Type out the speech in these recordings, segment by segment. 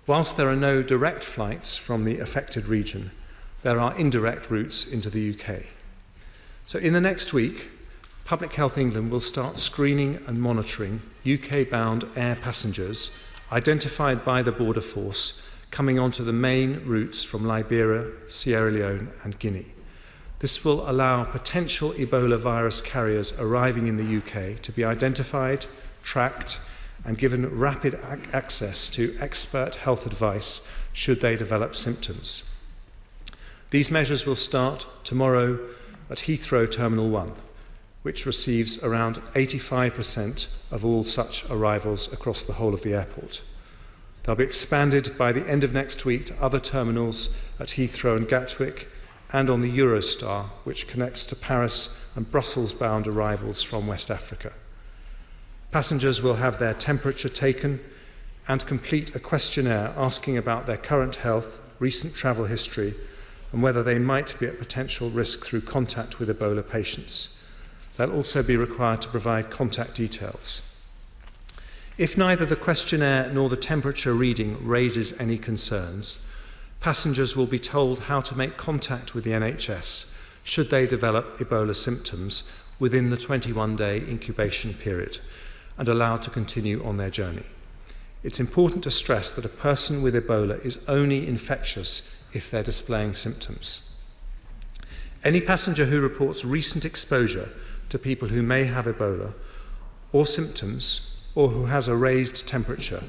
Whilst there are no direct flights from the affected region, there are indirect routes into the UK. So in the next week, Public Health England will start screening and monitoring UK-bound air passengers identified by the border force coming onto the main routes from Liberia, Sierra Leone and Guinea. This will allow potential Ebola virus carriers arriving in the UK to be identified, tracked and given rapid access to expert health advice should they develop symptoms. These measures will start tomorrow at Heathrow Terminal 1, which receives around 85% of all such arrivals across the whole of the airport. They'll be expanded by the end of next week to other terminals at Heathrow and Gatwick and on the Eurostar, which connects to Paris and Brussels-bound arrivals from West Africa. Passengers will have their temperature taken and complete a questionnaire asking about their current health, recent travel history, and whether they might be at potential risk through contact with Ebola patients. They'll also be required to provide contact details. If neither the questionnaire nor the temperature reading raises any concerns, passengers will be told how to make contact with the NHS should they develop Ebola symptoms within the 21-day incubation period and allowed to continue on their journey. It's important to stress that a person with Ebola is only infectious if they're displaying symptoms. Any passenger who reports recent exposure to people who may have Ebola or symptoms or who has a raised temperature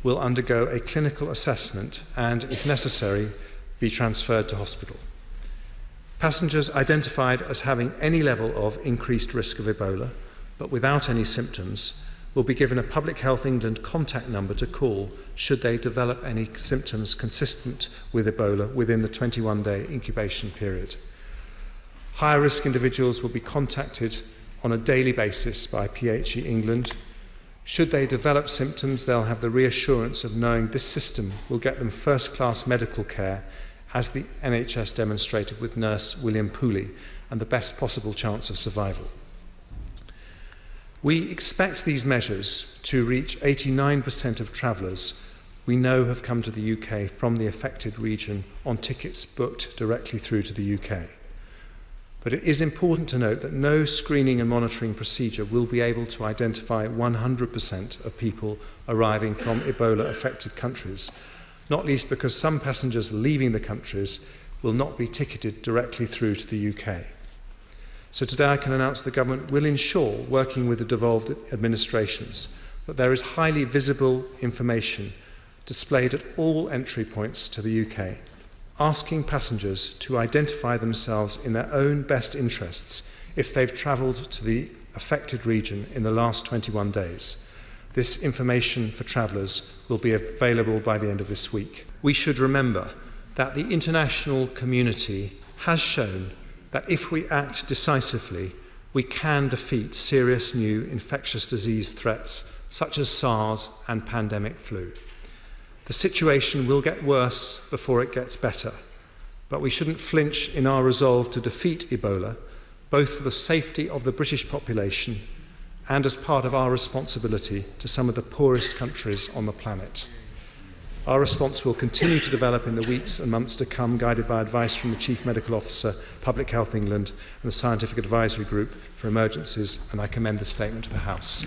will undergo a clinical assessment and, if necessary, be transferred to hospital. Passengers identified as having any level of increased risk of Ebola but without any symptoms will be given a Public Health England contact number to call should they develop any symptoms consistent with Ebola within the 21-day incubation period. Higher risk individuals will be contacted on a daily basis by PHE England. Should they develop symptoms, they'll have the reassurance of knowing this system will get them first-class medical care, as the NHS demonstrated with nurse William Pooley, and the best possible chance of survival. We expect these measures to reach 89% of travellers we know have come to the UK from the affected region on tickets booked directly through to the UK. But it is important to note that no screening and monitoring procedure will be able to identify 100% of people arriving from Ebola-affected countries, not least because some passengers leaving the countries will not be ticketed directly through to the UK. So today I can announce the government will ensure, working with the devolved administrations, that there is highly visible information displayed at all entry points to the UK, asking passengers to identify themselves in their own best interests if they've travelled to the affected region in the last 21 days. This information for travellers will be available by the end of this week. We should remember that the international community has shown that if we act decisively, we can defeat serious new infectious disease threats such as SARS and pandemic flu. The situation will get worse before it gets better, but we shouldn't flinch in our resolve to defeat Ebola, both for the safety of the British population and as part of our responsibility to some of the poorest countries on the planet. Our response will continue to develop in the weeks and months to come, guided by advice from the Chief Medical Officer, Public Health England and the Scientific Advisory Group for Emergencies, and I commend the statement to the House.